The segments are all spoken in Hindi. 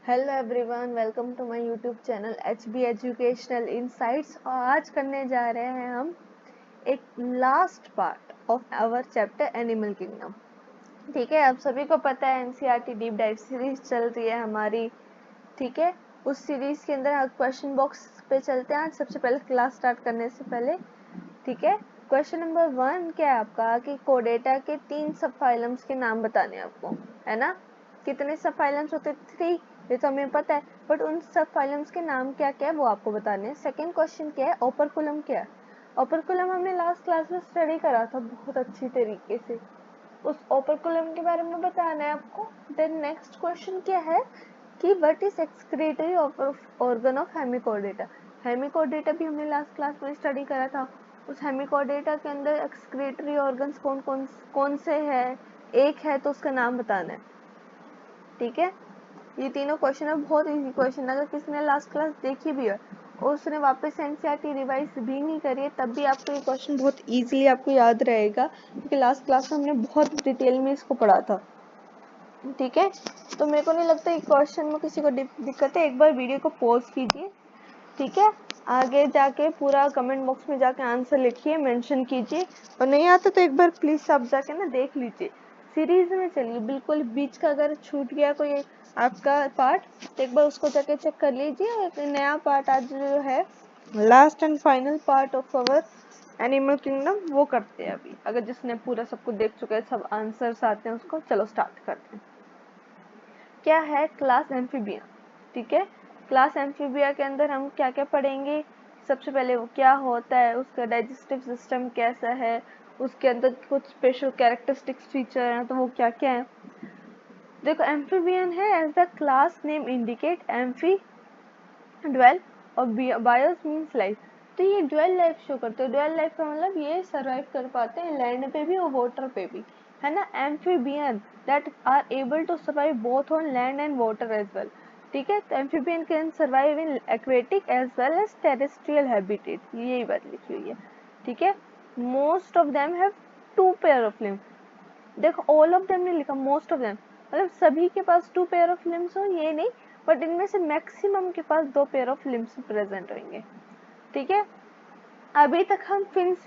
Hello everyone, welcome to my YouTube channel HB educational insights. और आज करने जा रहे हैं हम एक last part of our chapter animal kingdom. ठीक है, आप सभी को पता है एनसीईआरटी डीप डाइव सीरीज चल रही है हमारी। ठीक है, उस सीरीज के अंदर क्वेश्चन बॉक्स पे चलते हैं। आज सबसे पहले क्लास स्टार्ट करने से पहले, ठीक है, क्वेश्चन नंबर 1 क्या है आपका कि कोडेटा के 3 सब फाइलम्स के नाम बताने हैं आपको, है ना। कितने सब फाइलम्स होते? 3, ये तो हमें पता है, बट उन सब फाइलम्स के नाम क्या क्या है वो आपको बताने हैं। सेकंड क्वेश्चन क्या है, ओपर्कुलम क्या है। ओपर्कुलम हमने लास्ट क्लास में स्टडी करा था बहुत अच्छी तरीके से, उस ओपर्कुलम के बारे में बताना है आपको। देन नेक्स्ट क्वेश्चन क्या है कि what is excretory organ of hemichordata. Hemichordata भी हमने लास्ट क्लास में स्टडी करा था। उस हेमिकोडेटा के अंदर एक्सक्रीटरी ऑर्गन्स कौन से हैं, एक है तो उसका नाम बताना है। ठीक है, ये तीनों क्वेश्चन है, बहुत इजी क्वेश्चन है। अगर किसी ने लास्ट क्लास देखी भी है और उसने वापस एनसीईआरटी रिवाइज भी नहीं करी है तब भी आपको ये क्वेश्चन बहुत इजीली आपको याद रहेगा, क्योंकि लास्ट क्लास में हमने बहुत डिटेल में इसको पढ़ा था। ठीक है, तो मेरे को नहीं लगता ये क्वेश्चन में किसी को दिक्कत है। एक बार वीडियो को पॉज कीजिए, ठीक है, आगे जाके पूरा कमेंट बॉक्स में जाके आंसर लिखिए, मेंशन कीजिए, और नहीं आता तो एक बार प्लीज आप जाके ना देख लीजिए। सीरीज में चलिए, बिल्कुल बीच का अगर छूट गया कोई आपका पार्ट तो एक बार उसको जाके चेक कर लीजिए। एक नया पार्ट आज जो है last and final part of our animal kingdom वो करते हैं अभी। अगर जिसने पूरा सब कुछ देख चुके हैं, सब आंसर्स आते हैं उसको, चलो स्टार्ट करते हैं। क्या है क्लास एम्फीबिया। ठीक है, क्लास एम्फीबिया के अंदर हम क्या क्या पढ़ेंगे। सबसे पहले वो क्या होता है, उसका डाइजेस्टिव सिस्टम कैसा है, उसके अंदर कुछ स्पेशल कैरेक्टरिस्टिक्स फीचर हैं तो वो क्या क्या है। देखो, एम्फीबियन है as the class name indicate, amphi dwell और बायोस मीन्स लाइफ। तो ये ड्वेल लाइफ शो करते हैं। ड्वेल लाइफ का मतलब ये सरवाइव कर पाते हैं लैंड पे भी और वाटर पे भी, है ना। Amphibian that are able to survive both on land and water as well. ठीक है, तो amphibian can survive in aquatic as well as terrestrial habitat, यही बात लिखी हुई है। ठीक है, most of them have 2 pair of limb. देखो, ऑल ऑफ देम नहीं लिखा, मोस्ट ऑफ देम, मतलब सभी के पास 2 पेयर ऑफ लिम्स हो ये नहीं, बट इनमें से मैक्सिमम के पास 2 पेयर ऑफ लिम्स प्रेजेंट होंगे। ठीक है, अभी तक हम फिन्स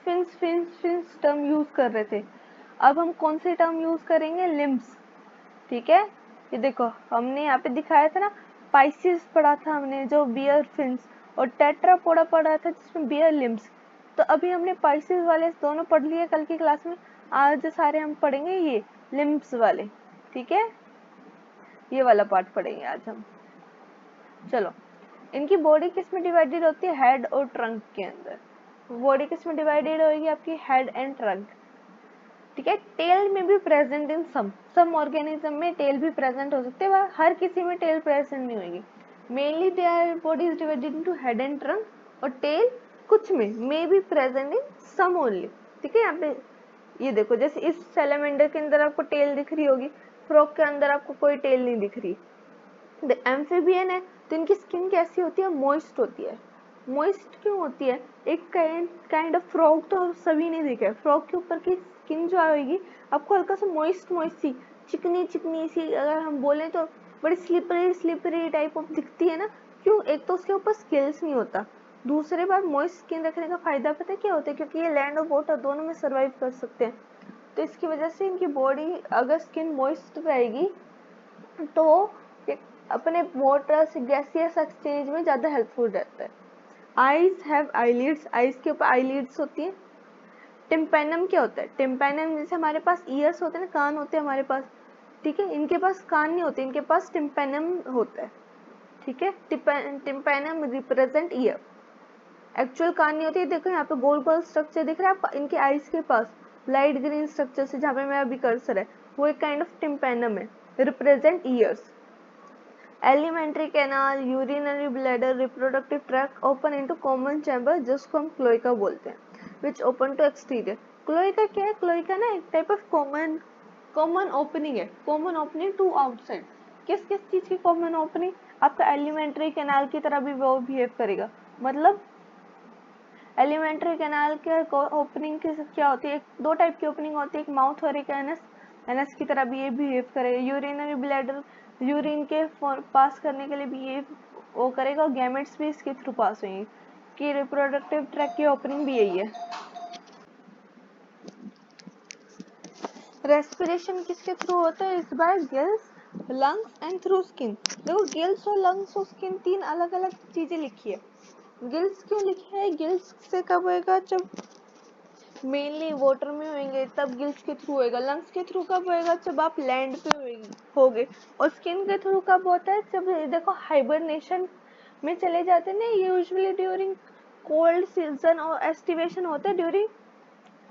टर्म यूज कर रहे थे, अब हम कौन से टर्म यूज करेंगे, लिम्स। ठीक है, ये देखो हमने यहाँ पे दिखाया था ना, पाइसिस पढ़ा था हमने जो बियर फिन्स, और टेट्रापोडा पढ़ा था जिसमें बियर लिम्स। तो अभी हमने पाइसिस वाले दोनों पढ़ लिए कल की क्लास में, आज सारे हम पढ़ेंगे ये लिम्स वाले। ठीक है, ये वाला पार्ट पढ़ेंगे आज हम। चलो, इनकी बॉडी किस में डिवाइडेड होती है, हेड और ट्रंक के अंदर। बॉडी किस में डिवाइडेड होगी आपकी, हेड एंड ट्रंक। ठीक है, टेल में भी प्रेजेंट इन सम ऑर्गेनिज्म में टेल भी प्रेजेंट हो सकते हैं, हर किसी में टेल प्रेजेंट नहीं होगी। Mainly their body is divided into head and trunk, और टेल कुछ में may be present in some only. ठीक है, यहाँ पे ये देखो, जैसे इस सैलमेंडर के अंदर आपको टेल दिख रही होगी, फ्रॉग के अंदर आपको कोई टेल नहीं दिख रही। एम्फीबियन है तो इनकी स्किन कैसी होती है, मॉइस्ट होती है। मॉइस्ट क्यों होती है, एक काइंड ऑफ फ्रॉग तो सभी ने देखा है, फ्रॉग के ऊपर की स्किन जो आएगी आपको हल्का सा मॉइस्ट मॉइस्ट सी, चिकनी चिकनी सी, अगर हम बोले तो बड़ी स्लिपरी स्लिपरी टाइप ऑफ दिखती है ना। क्यों, एक तो उसके ऊपर स्किल्स नहीं होता, दूसरे बार मॉइस्ट स्किन रखने का फायदा पता है क्या होता है, क्योंकि ये लैंड और वाटर दोनों में सर्वाइव कर सकते हैं। तो इसकी वजह से इनकी बॉडी अगर स्किन मॉइस्ट रहेगी तो ये अपने वाटर से गैसियस एक्सचेंज में ज़्यादा हेल्पफुल रहता है। आईज हैव आईलिड्स, आईज के ऊपर आईलिड्स होती है। टिम्पैनम क्या होता है, टिम्पैनम जैसे हमारे पास ईयर्स होते हैं ना, कान होते हैं हमारे पास। ठीक है, इनके पास कान नहीं होते, इनके पास टिम्पैनम होता है। ठीक है, टिम्पैनम रिप्रेजेंट ईयर, एक्चुअल कान नहीं होती है। देखो यहाँ पे गोल गोल स्ट्रक्चर दिख रहा है आपको इनके आईज के पास, लाइट ग्रीन स्ट्रक्चर से, जहाँ पे मेरा अभी कर्सर है वो एक काइंड ऑफ टिम्पैनम है, represent ears. Alimentary canal, urinary bladder, reproductive tract open into common chamber जिसको हम क्लोइका बोलते हैं, which open to exterior. Cloaca क्या है, क्लोइका ना एक टाइप ऑफ कॉमन ओपनिंग है, कॉमन ओपनिंग टू आउटसाइड। किस किस चीज की कॉमन ओपनिंग, आपका एलिमेंट्री कैनाल की तरह भी वो बिहेव करेगा। मतलब एलिमेंट्री कैनाल के ओपनिंग क्या होती है, दो टाइप की ओपनिंग होती है, एक माउथ और एक एनस। एनएस की तरह भी ये बिहेव करेगा। यूरिनरी ब्लैडर यूरिन के पास करने के लिए भी ये वो करेगा, और गैमेट्स भी इसके थ्रू पास होंगे। कि रिप्रोडक्टिव ट्रैक की ओपनिंग भी यही है। रेस्पिरेशन किसके थ्रू होता है? इस बार gills, lungs and through skin. देखो गिल्स और लंग्स और स्किन तीन अलग अलग चीजें लिखी है। गिल्स क्यों लिखी है? गिल्स से कब होएगा? जब मेनली वाटर में होंगे तब गिल्स के थ्रू होएगा। लंग्स के थ्रू कब होएगा? जब आप लैंड पे होगे। और स्किन के थ्रू कब होता है? जब देखो हाइबरनेशन में चले जाते हैं ना, यूजुअली ड्यूरिंग कोल्ड सीजन, और एस्टिवेशन होता है ड्यूरिंग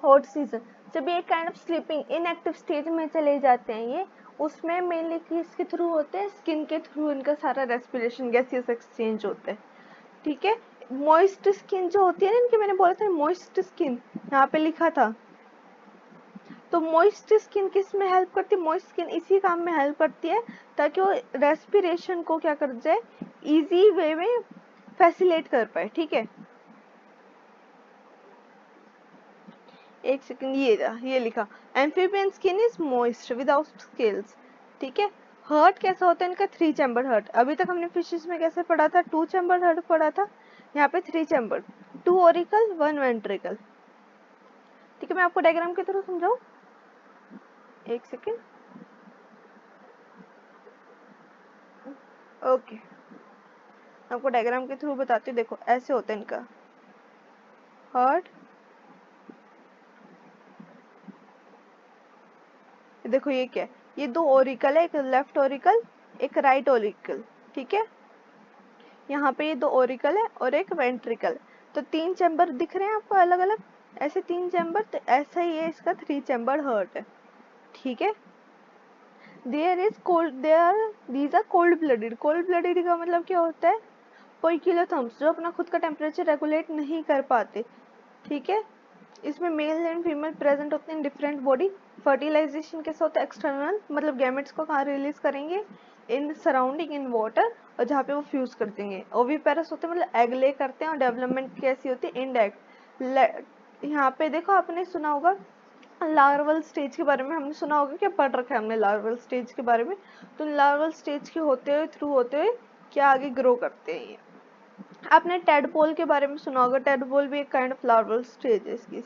हॉट सीजन। जब ये kind of sleeping inactive stage में चले जाते हैं ये, उसमें मेनली किसके थ्रू होते हैं? स्किन के थ्रू इनका सारा रेस्पिरेशन गैसियस एक्सचेंज होता है। ठीक है। मॉइस्ट स्किन जो होती है ना इनकी, मैंने बोला था मॉइस्ट स्किन यहाँ पे लिखा था। तो मॉइस्ट स्किन किस में हेल्प करती है? मॉइस्ट स्किन इसी काम में हेल्प करती है ताकि वो रेस्पिरेशन को क्या कर जाए, इजी वे में फैसिलिटेट कर पाए। ठीक है, एक सेकंड, ये लिखा amphibian skin is moist without scales. ठीक है। हर्ट कैसा होता है इनका? 3 चैम्बर हर्ट। अभी तक हमने फिशेस में कैसे पढ़ा था? 2 चैम्बर हर्ट पढ़ा था। यहाँ पे 3 चैम्बर, 2 ओरिकल 1 वेंट्रिकल। ठीक है, मैं आपको डायग्राम के थ्रू समझाऊं? एक सेकंड। ओके, आपको डायग्राम के थ्रू बताती हूँ। देखो ऐसे होता है इनका हर्ट। देखो ये क्या है? ये 2 ओरिकल है, एक लेफ्ट ओरिकल एक राइट ओरिकल। ठीक है, यहाँ पे ये 2 ओरिकल है और एक वेंट्रिकल। तो 3 चैम्बर दिख रहे हैं आपको अलग अलग, ऐसे 3 चैम्बर। तो ऐसा ही है इसका 3 चैम्बर हर्ट है। ठीक है। These are cold blooded. Cold blooded का मतलब क्या होता है? पोइकिलोथर्म्स, जो अपना खुद का टेम्परेचर रेगुलेट नहीं कर पाते। ठीक है। इसमें मेल एंड फीमेल प्रेजेंट होते हैं डिफरेंट बॉडी। फर्टिलाइजेशन कैसे होता है? एक्सटर्नल, मतलब गैमेट्स को कहाँ रिलीज करेंगे? इन सराउंडिंग इन वाटर, और जहाँ पे वो फ्यूज कर देंगे। ओविपेरस होते हैं मतलब एग ले करते हैं। और डेवलपमेंट कैसी होती है? इंडायरेक्ट। यहाँ पे देखो आपने सुना होगा लार्वल स्टेज के बारे में, हमने सुना होगा, क्या पढ़ रखा है हमने लार्वल स्टेज के बारे में। तो लार्वल स्टेज के होते हुए थ्रू होते हुए क्या आगे ग्रो करते हैं ये। आपने टेडपोल के बारे में सुना होगा। टेडपोल भी एक काइंड ऑफ लार्वल स्टेज है इसकी,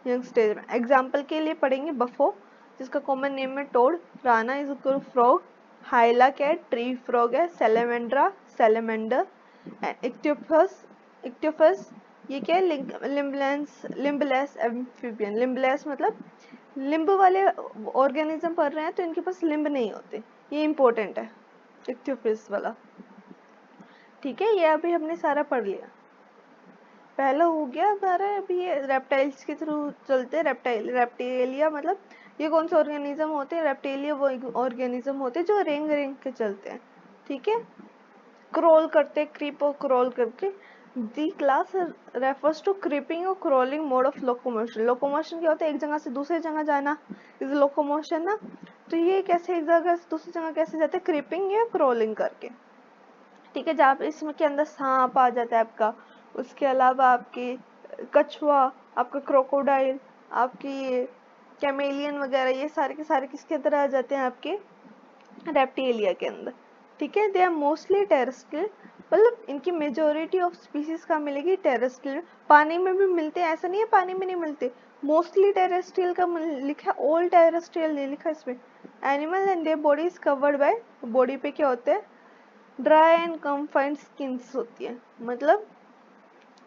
यंग स्टेज में। एग्जाम्पल के लिए पढ़ेंगे बफो, जिसका कॉमन नेम है toad. Rana is equal frog. Hyla क्या है? ट्री फ्रॉग है। Salamandra salamander. इक्टियोपस इक्टियोपस ये क्या है? Limbless amphibian. लिम्बलेस मतलब लिम्ब वाले ऑर्गेनिज्म पढ़ रहे हैं तो इनके पास लिम्ब नहीं होते, ये इंपॉर्टेंट है इक्टियोपस वाला। ठीक है, ये अभी हमने सारा पढ़ लिया। पहला हो गया हमारा। अभी ये रेप्टाइल्स के थ्रू चलते हैं। रेप्टेलिया मतलब ये कौन से ऑर्गेनिज्म होते हैं? रेप्टेलिया वो ऑर्गेनिज्म होते हैं जो रेंग रेंग के चलते हैं। ठीक है, क्रॉल करते, क्रीप और क्रॉल करके। दी क्लास रेफर्स टू क्रीपिंग और crawling mode of locomotion. Locomotion क्या होता है? एक जगह से दूसरी जगह जाना, इज लोकोमोशन ना। तो ये कैसे एक जगह से दूसरी जगह कैसे जाते हैं? क्रीपिंग या क्रॉलिंग करके। ठीक है, जहाँ इसमें के अंदर सांप आ जाता है आपका, उसके अलावा आपकी कछुआ, आपका क्रोकोडाइल, आपकी कैमेलियन वगैरह, ये सारे के सारे किसके अंदर आ जाते हैं? आपके रेप्टिलिया के अंदर। ठीक है, दे आर मोस्टली टेरेस्ट्रियल, मतलब इनकी मेजोरिटी ऑफ स्पीसीज कहाँ मिलेगी? टेरेस्ट्रियल। पानी में भी मिलते हैं, ऐसा नहीं है पानी में नहीं मिलते। मोस्टली टेरेस्ट्रियल का लिखा है, ऑल टेरेस्ट्रियल नहीं लिखा इसमें। Animal and there body is covered by, body पे क्या होते हैं? ड्राई एंड कन्फाइंड स्किन्स होती है, मतलब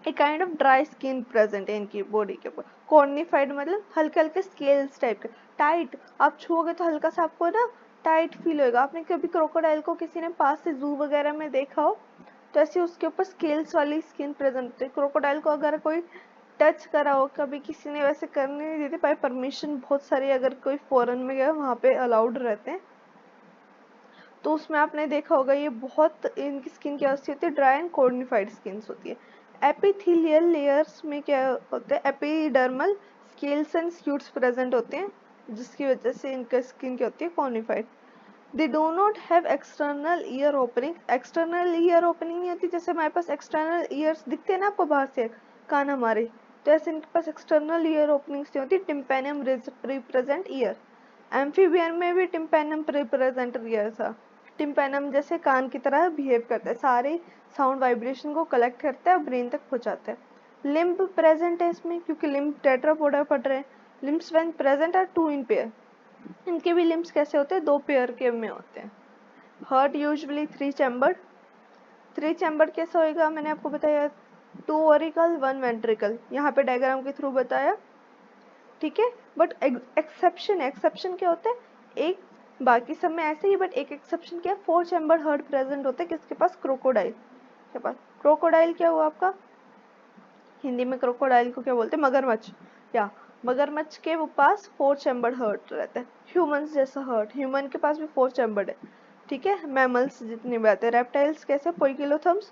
एक kind of dry skin present है इनकी बॉडी के ऊपर। कॉर्निफाइड मतलब हल्के हल्के स्केल्स टाइप के। टाइट, आप छुओगे तो हल्का सा आपको ना टाइट फील होगा। आपने कभी क्रोकोडाइल को किसी ने पास से जू वगैरह में देखा हो तो ऐसे उसके ऊपर स्केल्स वाली स्किन प्रेजेंट होती है। क्रोकोडाइल को अगर कोई टच करा हो कभी, किसी ने वैसे करने नहीं देते बाय परमिशन, बहुत सारी अगर कोई फॉरेन में गया वहाँ पे अलाउड रहते हैं। तो उसमें आपने देखा होगा ये बहुत, इनकी स्किन क्या होती है? ड्राई एंड कॉर्निफाइड स्किन होती है। एपिथेलियल लेयर्स में क्या होता है? Epidermal scales and suites present होते हैं, जिसकी वजह से इनका स्किन क्या होती है? Cornified. They do not have external ear opening. External ear opening नहीं होती, जैसे हमारे पास एक्सटर्नल ईयर्स दिखते हैं ना आपको बाहर से, कान हमारे, तो ऐसे इनके पास एक्सटर्नल ईयर ओपनिंग्स नहीं होती। टिम्पेनियम रिप्रेजेंट ईयर। एम्फीबियन में भी टिम्पेनम प्रेजेंट किया था। टिम्पेनम जैसे कान की तरह बिहेव करता है, सारे साउंड वाइब्रेशन को कलेक्ट करता है और ब्रेन तक पहुंचाता है। लिम्ब प्रेजेंट है इसमें, क्योंकि लिम्ब टेट्रापोडा पढ़ रहे हैं। Limbs when present are 2 in pair. इनके भी लिम्ब्स कैसे होते हैं, 2 पेयर के में होते हैं। Heart usually 3 chambered. 3 चैम्बर्ड कैसे होएगा, मैंने आपको बताया 2 ऑरिकल 1 वेंट्रिकल, यहाँ पे डायग्राम के थ्रू बताया, ठीक है। बट एक्सेप्शन क्या होता है, एक बाकी सब में ऐसे ही, बट एक एक्सेप्शन क्या है, 4 चैम्बर हार्ट प्रेजेंट होते हैं किसके पास, क्रोकोडाइल के पास। क्रोकोडाइल क्या हुआ आपका, हिंदी में क्रोकोडाइल को क्या बोलते हैं, मगरमच्छ, या मगरमच्छ के पास 4 चैम्बर हार्ट रहता है। ह्यूमंस जैसा हार्ट, ह्यूमन के पास भी 4 चैम्बर्ड है, ठीक है। मैमल्स जितने भी आते हैं, रेप्टाइल्स कैसे, poikilotherms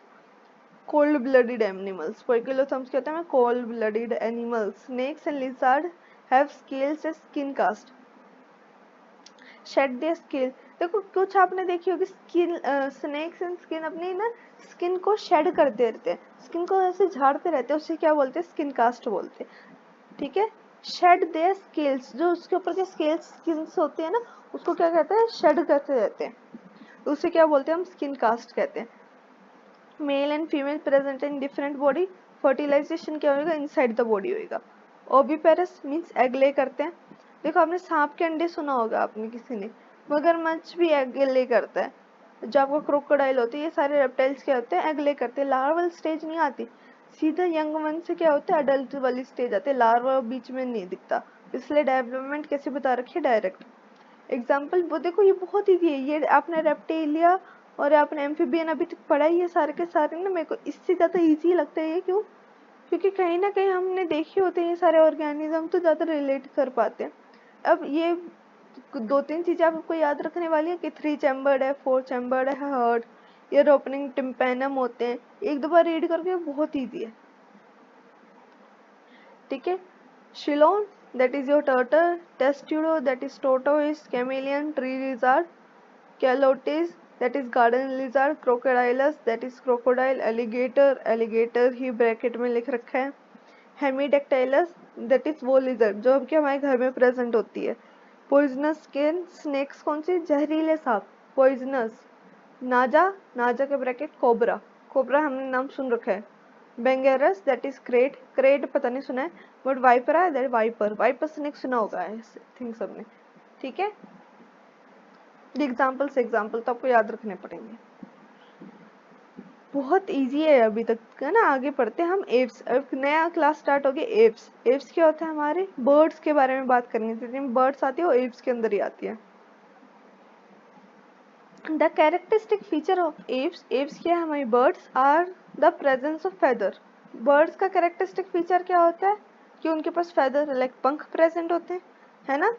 cold blooded animals. Poikilotherms क्या होता है, cold blooded animals. Snakes and lizard have scales and skin cast, shed their skin. देखो कुछ आपने देखी होगी स्किन, स्नेक्स एंड स्किन अपनी ना स्किन को शेड करते रहते हैं, स्किन को ऐसे झाड़ते रहते हैं, उसे क्या बोलते हैं, स्किन कास्ट बोलते हैं, ठीक है। शेड देयर स्केल्स, जो उसके ऊपर के स्केल्स स्किन्स होते हैं ना, उसको क्या कहते हैं, शेड करते रहते हैं, उसे क्या बोलते हैं, हम स्किन कास्ट कहते हैं। Male and female present in different body. Fertilization क्या होगा, इनसाइड द बॉडी होगा। ओविपेरस मींस एग ले करते हैं। देखो आपने सांप के अंडे सुना होगा आपने किसी ने, मगरमच्छ भी एग ले करता है। जो आपको क्रोकोडाइल होती है, ये सारे रेप्टाइल्स क्या होते हैं, एग ले करते हैं। लार्वल स्टेज नहीं आती, सीधा यंग वन से क्या होता है, अडल्ट वाली स्टेज आती है, लार्वा बीच में नहीं दिखता, इसलिए डेवलपमेंट कैसे बता रखी है, डायरेक्ट। एग्जाम्पल वो देखो, ये बहुत ईजी है, ये आपने रेप्टेलिया और आपने एम्फीबियन अभी तक पढ़ा ही है सारे के सारे ना, मेरे को इससे ज़्यादा इजी लगता है ये, क्यों, क्योंकि कहीं ना कहीं हमने देखे होते हैं ये सारे ऑर्गेनिज्म, तो ज़्यादा रिलेट कर पाते हैं। अब ये 2-3 चीज़ें आपको याद रखने वाली है कि 3 चैम्बर्ड है, 4 चैम्बर्ड है हार्ट, ईयर ओपनिंग टिम्पेनम होते हैं, एक दो बार रीड करके बहुत ईजी है, ठीक है। Ceylon that is your turtle, testudo that is tortoise, chameleon tree lizard, calotes that is garden lizard, crocodilus that is crocodile, alligator he bracket में लिख रखा है, हेमीडेक्टाइलस that is वो lizard जो कि हमारे घर में प्रेजेंट होती है। पॉइजनस स्किन स्नेक्स कौन सी, जहरीले सांप, पॉइजनस। नाजा के ब्रैकेट कोबरा, कोबरा हमने नाम सुन रखा है। बेंगेरस दैट इज क्रेट पता नहीं सुना है, but Vipera that viper snake सुना होगा आई थिंक सबने, ठीक है। एग्जाम्पल तो आपको याद रखने पड़ेंगे, बहुत इजी है अभी तक का ना। आगे पढ़ते हैं हम एव्स, अब नया क्लास स्टार्ट हो गया। एव्स क्या होता है, हमारे बर्ड्स के बारे में बात करेंगे, जितनी बर्ड्स आती है वो एव्स के अंदर ही आती है। The characteristic feature of Aves क्या है, हमारी birds are the presence of feather. Birds का कैरेक्टरिस्टिक फीचर क्या होता है कि उनके पास फेदर लाइक पंख प्रेजेंट होते हैं, है ना।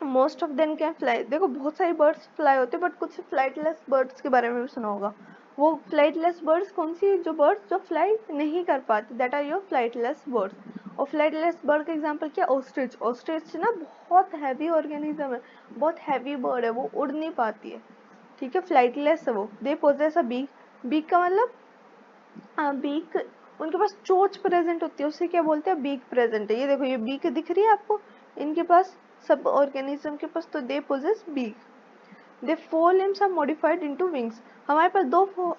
Most of them can fly, देखो बहुत सारी बर्ड्स फ्लाई होते हैं, बट कुछ फ्लाइटलेस बर्ड्स के बारे में भी सुना होगा। वो फ्लाइटलेस बर्ड्स कौन सी, जो बर्ड्स जो फ्लाई नहीं कर पाती, that are your flightless birds. और फ्लाइटलेस बर्ड का एग्जांपल क्या, ऑस्ट्रिच। ऑस्ट्रिच ना बहुत हैवी ऑर्गेनिज्म है, बहुत हैवी बर्ड है, वो उड़ नहीं पाती है, ठीक है, फ्लाइटलेस है वो। They possess a beak, beak का मतलब बीक, उनके पास चोंच प्रेजेंट होती है, उसे क्या बोलते हैं, बीक प्रेजेंट है। ये देखो ये बीक दिख रही है आपको, इनके पास सब ऑर्गेनिज्म के पास, तो they possess beak. They 4 limbs are modified into wings, हमारे पास 2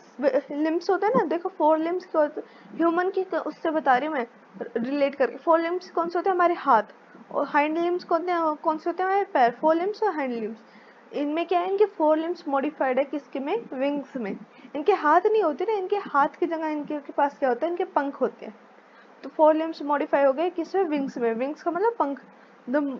लिम्स होते हैं ना, देखो 4 लिम्स क्या होते हैं, ह्यूमन की उससे बता रही हूँ मैं रिलेट करके। 4 लिम्स कौन से होते हैं, हमारे हाथ, और हाइंड लिम्स कौन से होते हैं, हमारे पैर। 4 लिम्स और हाइंड लिम्स, इनमें क्या है, इनके 4 लिम्स मॉडिफाइड है किसके में, विंग्स में। इनके हाथ नहीं होते ना, इनके हाथ की जगह इनके पास क्या होता है, इनके पंख होते हैं। तो 4 लिम्स मॉडिफाई हो गए किसमें, विंग्स में। विंग्स का मतलब पंख। The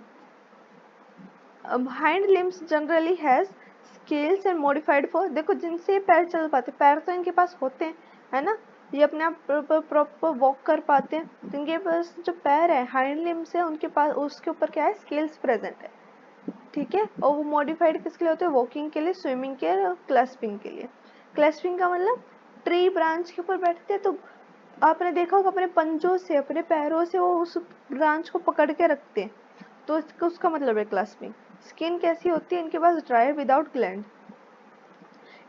hind limbs generally has scales and modified for, देखो जिनसे पैर चल पाते, पैर तो इनके पास होते हैं, है ना, ये अपने आप प्रॉपर वॉक कर पाते हैं, तो इनके पास जो पैर है हाइंड लिम्स है, उनके पास उसके ऊपर क्या है, स्केल्स प्रेजेंट है, ठीक है। और वो मॉडिफाइड किसके लिए होते हैं, वॉकिंग के लिए, स्विमिंग के लिए और क्लैस्पिंग के लिए। क्लैस्पिंग का मतलब ट्री ब्रांच के ऊपर बैठते हैं, तो आपने देखा होगा अपने पंजों से, अपने पैरों से वो उस ब्रांच को पकड़ के रखते हैं, तो उसका मतलब है क्लैस्पिंग। स्किन कैसी होती है, इनके पास ड्राई विदाउट ग्लैंड,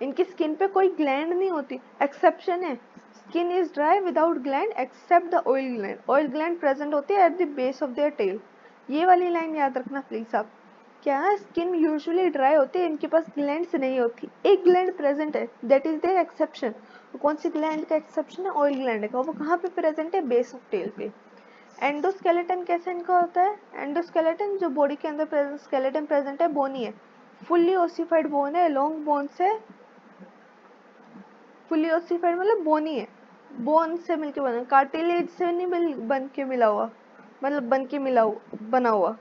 इनकी स्किन पे कोई ग्लैंड नहीं होती, एक्सेप्शन है, skin is dry without gland except the oil gland, oil gland present होती है at the base of their tail. ये वाली लाइन याद रखना प्लीज आप, क्या स्किन यूजुअली ड्राई होती है, इनके पास ग्लैंड्स नहीं होती। एक ग्लैंड प्रेजेंट है, दैट इज देयर एक्सेप्शन। कौन सी ग्लैंड का एक्सेप्शन है? ऑयल ग्लैंड का। वो कहाँ पे प्रेजेंट है? बेस ऑफ टेल पे। एंडोस्केलेटन कैसे इनका होता है? एंडोस्केलेटन जो बॉडी के अंदर स्केलेटन प्रेजेंट है, बोनी है, फुल्ली ओसिफाइड बोन है, लॉन्ग बोन से, फुल्ली ओसिफाइड मतलब बोनी है, बोन से मिलके बना, कार्टिलेज से नहीं बन के मिला हुआ, मतलब बन के मिला हुआ, बना हुआ,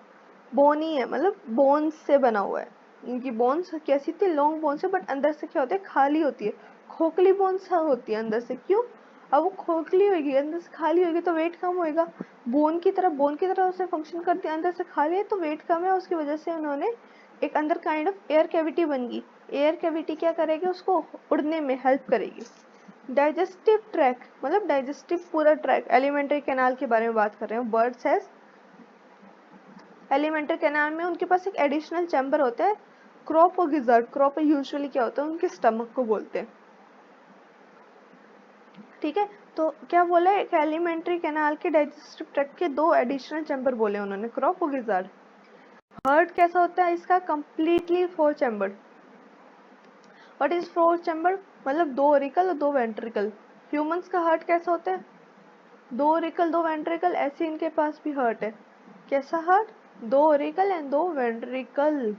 बोनी है मतलब बोन्स से बना हुआ है। इनकी बोन्स कैसी थी? लॉन्ग बोन्स है, बट अंदर से क्या होता है? खाली होती है, खोखली बोन्स होती है अंदर से। क्यों? अब वो खोखली होगी, अंदर से खाली होगी तो वेट कम होएगा। बोन की तरह उसे फंक्शन करती है, अंदर से खाली है तो वेट कम है, उसकी वजह से उन्होंने एक अंदर काइंड ऑफ एयर कैविटी बन गई। एयर कैविटी क्या करेगी? उसको उड़ने में हेल्प करेगी। डाइजेस्टिव ट्रैक मतलब डाइजेस्टिव पूरा ट्रैक, एलिमेंट्री कैनाल के बारे में बात कर रहे हैं। बर्ड्स हैज एलिमेंट्री कैनाल में उनके पास एक एडिशनल चैम्बर होता है, क्रॉप और गिजर्ड। क्रॉप यूजुअली क्या होता है? उनके स्टमक को बोलते हैं। ठीक है, तो क्या बोला? एक एलिमेंट्री कैनाल के डाइजेस्टिव ट्रैक्ट के दो एडिशनल चैम्बर बोले उन्होंने, क्रॉप और गिजर्ड। हार्ट कैसा होता है इसका? Completely four chamber. What is four chamber? मतलब दो ओरिकल और दो वेंट्रिकल। ह्यूमंस का हार्ट कैसा होता है? दो ओरिकल दो वेंट्रिकल, ऐसे इनके पास भी हार्ट है। कैसा हार्ट? दो ओरिकल एंड दो वेंट्रिकल।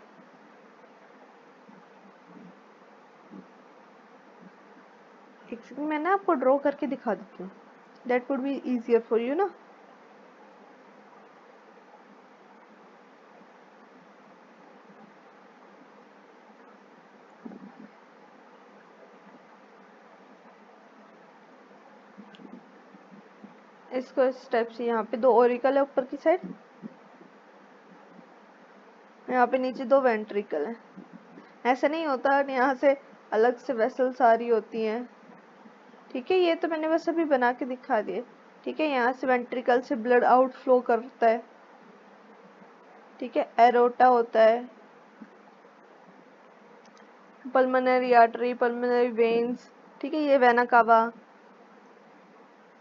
एक सेकंड, मैं ना आपको ड्रॉ करके दिखा देती हूँ, that would be easier for you ना। इसको इस टाइप से, यहाँ पे दो ओरिकल है ऊपर की साइड, यहाँ पे नीचे दो वेंट्रिकल है। ऐसा नहीं होता, यहाँ से अलग से वेसल्स आ रही होती हैं। ठीक है, ये तो मैंने बस अभी बना के दिखा दिए। ठीक है, यहाँ से वेंट्रिकल से ब्लड आउटफ्लो करता है। ठीक है, एरोटा होता है, पल्मोनरी आर्टरी, पल्मोनरी वेन्स। ठीक है, ये वेना कावा,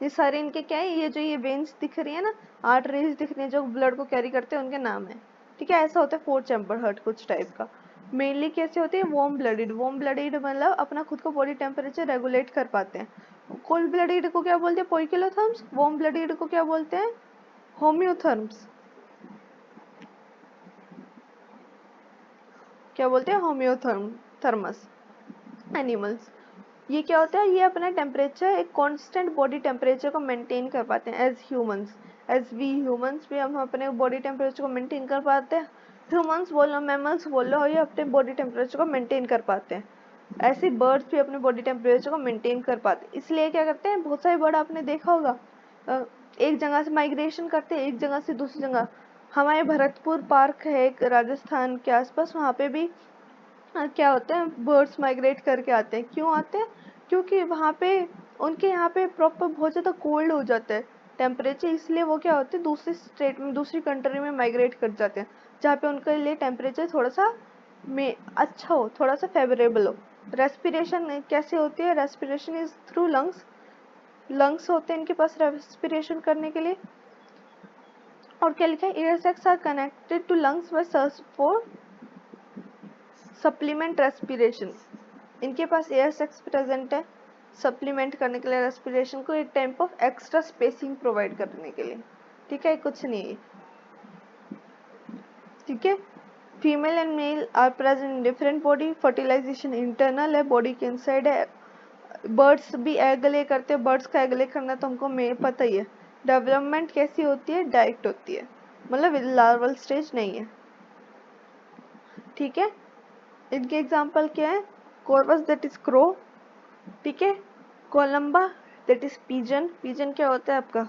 ये सारे इनके क्या है? ये जो ये वेन्स दिख रही है ना, आर्टरीज दिख रही है जो ब्लड को कैरी करते हैं, उनके नाम है। ठीक है, ऐसा होता है फोर चैम्बर हार्ट कुछ टाइप का। मेनली कैसे होती है? Warm blooded. वार्म ब्लडेड मतलब अपना खुद को बॉडी टेम्परेचर रेगुलेट कर पाते हैं। कोल्ड ब्लडेड को क्या बोलते हैं? पोइकिलोथर्म्स। वार्म ब्लडेड को क्या बोलते हैं? होम्योथर्म्स। क्या बोलते हैं? Therms animals. ये क्या होता है? ये अपना टेम्परेचर, एक कांस्टेंट बॉडी टेम्परेचर को मेंटेन कर पाते हैं। As humans, as we humans भी हम अपने बॉडी टेम्परेचर को मेंटेन कर पाते हैं। ह्यूमंस बोल लो, मैमल्स बोल लो, ये अपने बॉडी टेम्परेचर को मेंटेन कर पाते हैं। ऐसे बर्ड्स भी अपने बॉडी टेम्परेचर को मेंटेन कर पाते हैं। इसलिए क्या करते हैं? बहुत सारे बर्ड आपने देखा होगा, एक जगह से माइग्रेशन करते हैं एक जगह से दूसरी जगह। हमारे भरतपुर पार्क है एक राजस्थान के आसपास, वहाँ पे भी क्या होते हैं? बर्ड्स माइग्रेट करके आते हैं। क्यों आते हैं? क्योंकि वहाँ पे उनके यहाँ पे प्रॉपर बहुत ज़्यादा कोल्ड हो जाता है टेम्परेचर, इसलिए वो क्या होते हैं? दूसरी स्टेट में, दूसरी कंट्री में माइग्रेट कर जाते हैं, जहाँ पे उनके लिए टेम्परेचर थोड़ा सा में अच्छा हो, थोड़ा सा फेवरेबल हो। रेस्पिरेशन कैसे होती है? Respiration is through lungs. Lungs होते हैं इनके पास रेस्पिरेशन करने के लिए। और क्या लिखा है? Air sacs are connected to lungs by search for supplement respiration. इनके पास एयर सैक्स प्रेजेंट है सप्लीमेंट करने के लिए रेस्पिरेशन को, एक type of extra spacing provide करने के लिए। ठीक है, कुछ नहीं है। ठीक है, female and male are present in different body. Fertilization internal है, बॉडी के इनसाइड है। बर्ड्स भी एग ले करते हैं, बर्ड्स का एग ले करना तो हमको पता ही है। डेवलपमेंट कैसी होती है? डायरेक्ट होती है, मतलब लार्वल स्टेज नहीं है। ठीक है, इनके एग्जाम्पल क्या है? Corvus that is crow. ठीक है, Columba that is pigeon. Pigeon क्या होता है आपका?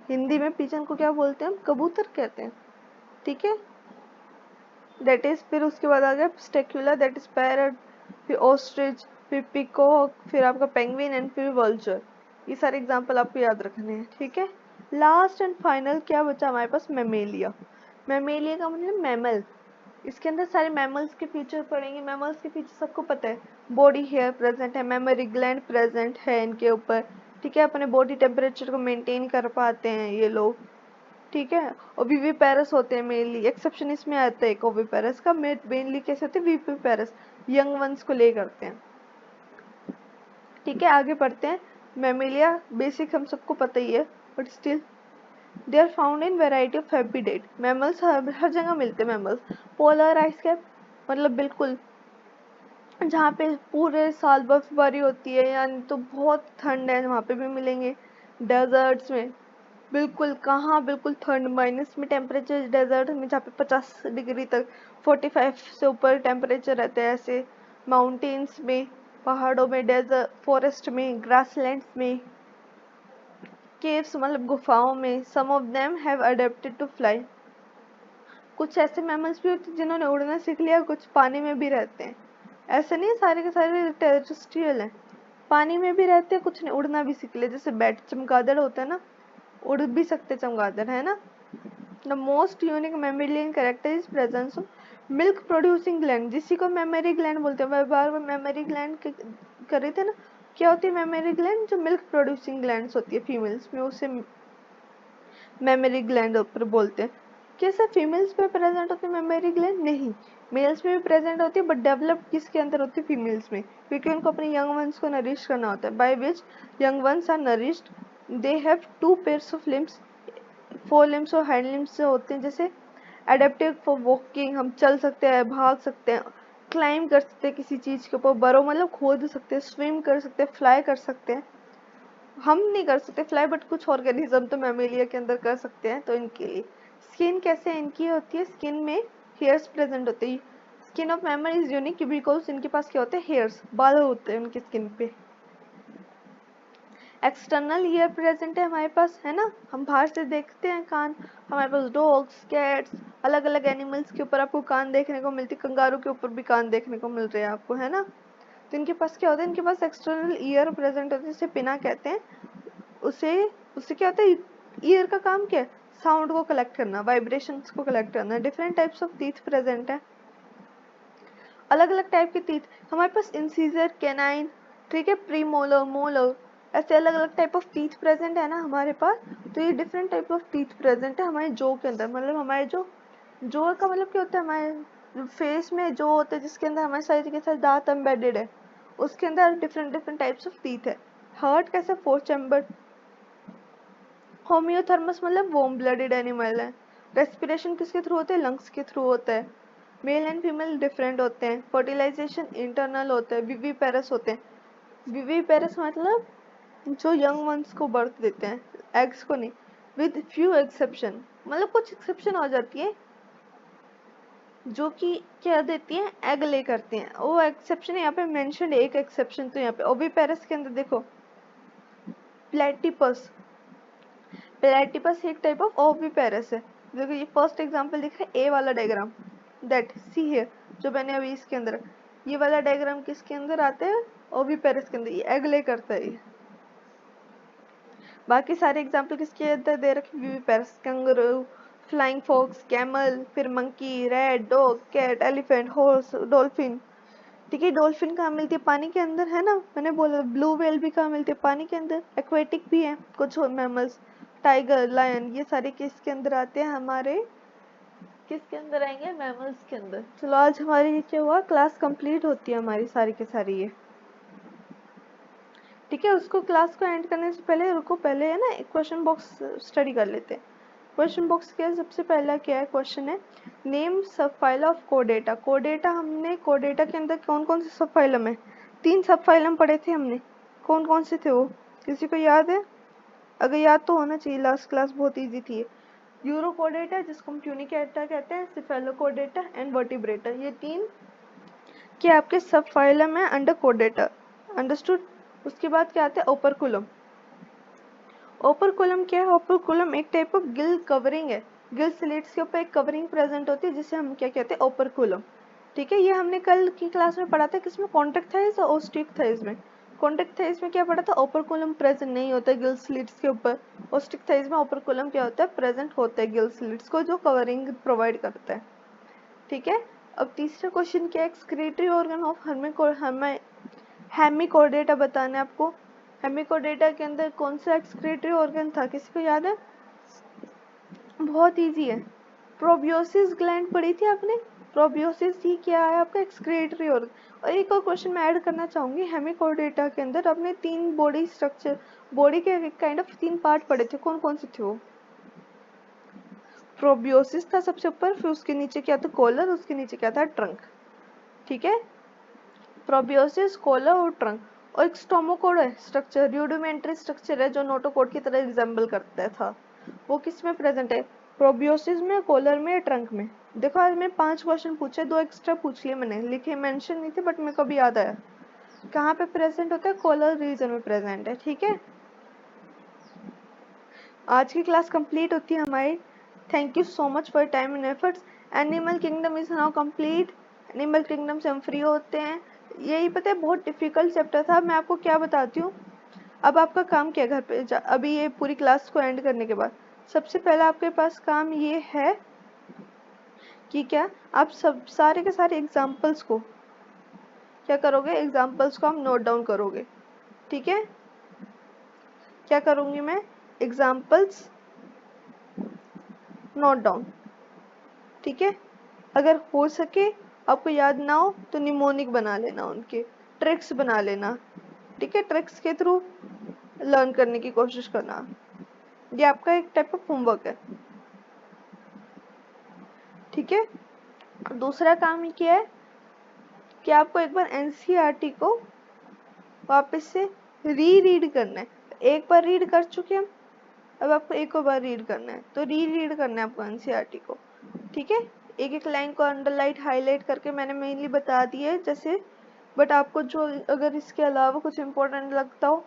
हिंदी में पिजन को क्या बोलते हैं हम? कबूतर कहते हैं। ठीक है, दैट इज, फिर उसके बाद आ गया स्टेक्युला दैट इज पैरट, फिर ऑस्ट्रिच, फिर पिकॉक, फिर आपका पेंगुइन एंड फिर वल्चर। ये सारे एग्जाम्पल आपको याद रखने हैं। ठीक है, लास्ट एंड फाइनल क्या बचा हमारे पास? मैमेलिया। मैमेलिया का मतलब मैमल। इसके अंदर सारे मैमल्स के फीचर पड़ेंगे। मैमल्स के फीचर सबको पता है, बॉडी हेयर प्रेजेंट है, मेमोरी ग्लैंड प्रेजेंट है इनके ऊपर। ठीक है, अपने बॉडी टेम्परेचर को मेंटेन कर पाते हैं ये लोग। ठीक है। और विविपेरस होते हैं मेनली, एक्सेप्शन इसमें आता है एक ओविपेरस का, मेनली कैसे होते हैं विविपेरस, यंग वंस को ले करते हैं। ठीक है, आगे पढ़ते हैं। मैमेलिया बेसिक हम सबको पता ही है, but still they are found in variety of habitat. Mammals हर जगह मिलते हैं मैमल्स। पोलर आइस कैप मतलब बिल्कुल जहाँ पे पूरे साल बर्फबारी होती है, यानी तो बहुत ठंड है, वहाँ पे भी मिलेंगे। डेजर्ट्स में बिल्कुल, कहाँ बिल्कुल ठंड, माइनस में टेम्परेचर डेजर्ट में, जहाँ पे 50 डिग्री तक 45 से ऊपर टेम्परेचर रहते हैं ऐसे। माउंटेन्स में, पहाड़ों में, डेजर्ट फॉरेस्ट में, ग्रासलैंड्स में, केव्स मतलब गुफाओं में। Some of them have adapted to fly. कुछ ऐसे मैमल्स भी होते हैं जिन्होंने उड़ना सीख लिया, कुछ पानी में भी रहते हैं। ऐसे नहीं सारे के सारे टेरेस्ट्रियल हैं, पानी में भी रहते हैं, कुछ ने उड़ना भी सीख लिया, जैसे बैट चमगादड़ होता है ना, उड़ भी सकते चमगादड़, है ना। The most unique mammalian character is presence of milk producing gland, जिसी को मेमरी ग्लैंड बोलते हैं। बार बार मेमरी ग्लैंड कर रहे थे ना, क्या होती है मेमरी ग्लैंड? जो मिल्क प्रोड्यूसिंग ग्लैंड होती है फीमेल्स में, उसे मेमरी ग्लैंड ऊपर बोलते हैं। कैसे फीमेल्स में प्रेजेंट होती है मेमरी ग्लैंड? नहीं, मेल्स में भी प्रेजेंट होती है, बट डेवलप किसके अंदर होती है? फीमेल्स में, क्योंकि उनको अपने यंग वंस को नरिश करना होता है। By which young ones are nourished, they have 2 pairs of limbs, 4 limbs और हाइंड लिम्स से होते हैं। जैसे एडेप्टिव फॉर वॉकिंग, हम चल सकते हैं, भाग सकते हैं, क्लाइंब कर सकते हैं किसी चीज के ऊपर, बरो मतलब खोद सकते हैं, स्विम कर सकते हैं, फ्लाई कर सकते हैं। हम नहीं कर सकते फ्लाई, बट कुछ ऑर्गेनिज्म तो मैमेलिया के अंदर कर सकते हैं, तो इनके लिए। स्किन कैसे इनकी होती है? स्किन में हेयर्स प्रेजेंट होते हैं। Skin of mammal is unique because इनके पास क्या होते हैं? हेयर्स, बाल होते हैं उनकी स्किन पे। एक्सटर्नल ईयर प्रेजेंट है हमारे पास, है ना, हम बाहर से देखते हैं कान। हमारे पास डॉग्स, कैट्स, अलग अलग एनिमल्स के ऊपर आपको कान देखने को मिलती है, कंगारू के ऊपर भी कान देखने को मिल रहे हैं आपको, है ना। तो इनके पास क्या होता है? इनके पास एक्सटर्नल ईयर प्रेजेंट होती है, जिसे पिना कहते हैं। उसे उससे क्या होता है? ईयर का काम क्या है? साउंड को कलेक्ट करना, वाइब्रेशंस को कलेक्ट करना। Different types of teeth present है, अलग अलग टाइप के टीथ हमारे पास। इंसीजर, कैनाइन, ठीक है, प्रीमोलर, मोलर, ऐसे अलग अलग टाइप ऑफ टीथ प्रेजेंट है ना हमारे पास। तो ये different type of teeth present है हमारे जो के अंदर, मतलब हमारे जो का मतलब क्या होता है? हमारे फेस में जो होता है, जिसके अंदर हमारे सारे के साथ दांत एम्बेडेड है, उसके अंदर different different types of teeth है। हार्ट कैसे? 4 चैम्बर। होम्योथर्मस मतलब वार्म ब्लडेड एनिमल है। रेस्पिरेशन किसके थ्रू होते हैं? लंग्स के थ्रू होता है। मेल एंड फीमेल डिफरेंट होते हैं। फर्टिलाइजेशन इंटरनल होता है। विवीपेरस होते हैं। विवीपेरस मतलब जो यंग वंस को बर्थ देते हैं, एग्स को नहीं, विद फ्यू एक्सेप्शन, मतलब कुछ एक्सेप्शन हो जाती है जो कि क्या देती है? एग ले करते हैं। वो एक्सेप्शन यहाँ पे मेंशन, एक एक्सेप्शन तो यहाँ पे ओविपेरस के अंदर देखो, प्लेटिपस। प्लेटिपस एक टाइप ऑफ ओविपेरस है। देखो ये फर्स्ट एग्जांपल दिख रहा है, ए वाला डायग्राम, दैट सी हियर, जो मैंने अभी इसके अंदर, ये वाला डायग्राम किसके अंदर आता है? ओविपेरस के अंदर। ये एग ले करता है ये। बाकी सारे एग्जांपल किसके अंदर दे रखे? Viviparous, kangaroo, flying fox, camel, फिर monkey, rat, dog, cat, elephant, horse, dolphin. ठीक है, डॉल्फिन कहाँ मिलती है? पानी के अंदर, है ना, मैंने बोला। ब्लू व्हेल भी कहाँ मिलती है? पानी के अंदर। एक्वेटिक भी है कुछ मैमल्स, टाइगर, लायन, ये सारे किसके अंदर आते हैं? हमारे किसके अंदर आएंगे? मैमल्स के अंदर। चलो आज हमारी क्या हुआ, क्लास कंप्लीट होती है हमारी सारी की सारी ये। ठीक है, उसको क्लास को एंड करने से पहले रुको, पहले है ना एक क्वेश्चन बॉक्स स्टडी कर लेते हैं। क्वेश्चन बॉक्स क्या है? सबसे पहला क्या है क्वेश्चन है, नेम सब फाइल ऑफ कोडेटा। कोडेटा, हमने कोडेटा के अंदर कौन कौन से सब फाइलम है? 3 सब फाइलम पढ़े थे हमने, कौन कौन से थे वो? किसी को याद है? अगर याद तो होना चाहिए, लास्ट क्लास बहुत ईजी थी। यूरोकोडेटा, जिसको हम ट्यूनिकेटा कहते हैं, सिफेलोकोडेटा एंड वर्टिब्रेटा, ये 3 क्या आपके सब फाइलम है अंडर कोडेटा। अंडरस्टूड। उसके बाद क्या आता है? ओपरकुलम। ओपरकुलम क्या है? ओपरकुलम एक टाइप ऑफ गिल कवरिंग है। गिल स्लिट्स के ऊपर एक कवरिंग प्रेजेंट होती है, जिसे हम क्या कहते हैं? ओपरकुलम। ठीक है, ये हमने कल की क्लास में पढ़ा था, किसमें? कॉन्टेक्ट थाइज और ओस्टिक थाइज में। कॉन्टेक्ट थाइज में क्या पढ़ा था? ओपरकुलम प्रेजेंट नहीं होता है गिल स्लिट्स के ऊपर। ओस्टिक थाइज में ओपरकुलम क्या होता है? प्रेजेंट होता है गिल स्लिट्स को, जो कवरिंग प्रोवाइड करता है। ठीक है, अब तीसरा क्वेश्चन क्या है? एक्सक्रीटरी ऑर्गन ऑफ हेमिकोडेटा बताना है आपको। हेमिकोडेटा के अंदर कौन सा एक्सक्रीटरी ऑर्गन था? किसी को याद है? बहुत इजी है। प्रोबियोसिस ग्लैंड पढ़ी थी आपने? प्रोबियोसिस ही क्या है आपका? Excretory organ. और एक और क्वेश्चन मैं ऐड करना चाहूंगी, हेमिकोडेटा के अंदर आपने 3 बॉडी स्ट्रक्चर, बॉडी के काइंड ऑफ 3 पार्ट पढ़े थे, कौन कौन से थे वो? प्रोबियोसिस था सबसे ऊपर, फिर उसके नीचे क्या था? कॉलर, उसके नीचे क्या था? ट्रंक। ठीक है, प्रोबियोसिस, कॉलर और ट्रंक। और एक स्टोमोकोड है स्ट्रक्चर, रूडिमेंट्री स्ट्रक्चर है जो नोटोकोड की तरह रिजेंबल करता था, वो किस में प्रेजेंट है? प्रोबियोसिस में, कॉलर में, ट्रंक में। देखो आज मैं 5 क्वेश्चन पूछे, 2 एक्स्ट्रा पूछ लिए मैंने, लिखे मेंशन नहीं थे बट मेरे को भी याद आया। कहाँ पे प्रेजेंट होता है? कॉलर रीजन में प्रेजेंट है। ठीक है, आज की क्लास कंप्लीट होती है हमारी। Thank you so much for time and efforts. Animal kingdom is now complete. Animal kingdom से हम फ्री होते हैं। यही पता है बहुत डिफिकल्ट चैप्टर था। मैं आपको क्या बताती हूँ, अब आपका काम क्या है घर पे अभी ये पूरी क्लास को एंड करने के बाद सबसे पहला आपके पास काम ये है कि क्या आप सब सारे के सारे एग्जाम्पल्स को क्या करोगे? एग्जाम्पल्स को हम नोट डाउन करोगे। ठीक है, क्या करूंगी मैं? Examples note down. ठीक है, अगर हो सके आपको याद ना हो तो निमोनिक बना लेना, उनके ट्रिक्स बना लेना। ठीक है, ट्रिक्स के थ्रू लर्न करने की कोशिश करना, ये आपका एक टाइप ऑफ होमवर्क है। ठीक है, दूसरा काम ये क्या है कि आपको एक बार एनसीईआरटी को वापस से रीड करना है। एक बार रीड कर चुके हम, अब आपको एक और बार रीड करना है, तो रीड करना है आपको एनसीईआरटी को। ठीक है, एक एक लाइन को अंडरलाइट हाईलाइट करके मैंने मेनली बता दिया है जैसे, बट आपको जो अगर इसके अलावा कुछ इम्पोर्टेंट लगता हो,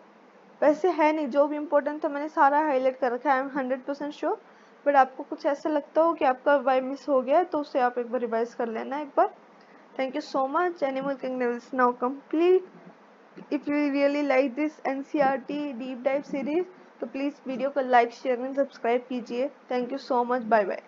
वैसे है नहीं, जो भी इम्पोर्टेंट था मैंने सारा हाईलाइट कर रखा है, आई एम 100% श्योर। बट आपको कुछ ऐसा लगता हो कि आपका वाई मिस हो गया है तो उसे आप एक बार रिवाइज कर लेना एक बार। Thank you so much. Animal kingdom is now complete. if you really like this NCERT deep dive series तो प्लीज़ वीडियो को लाइक शेयर एंड सब्सक्राइब कीजिए। Thank you so much, bye bye.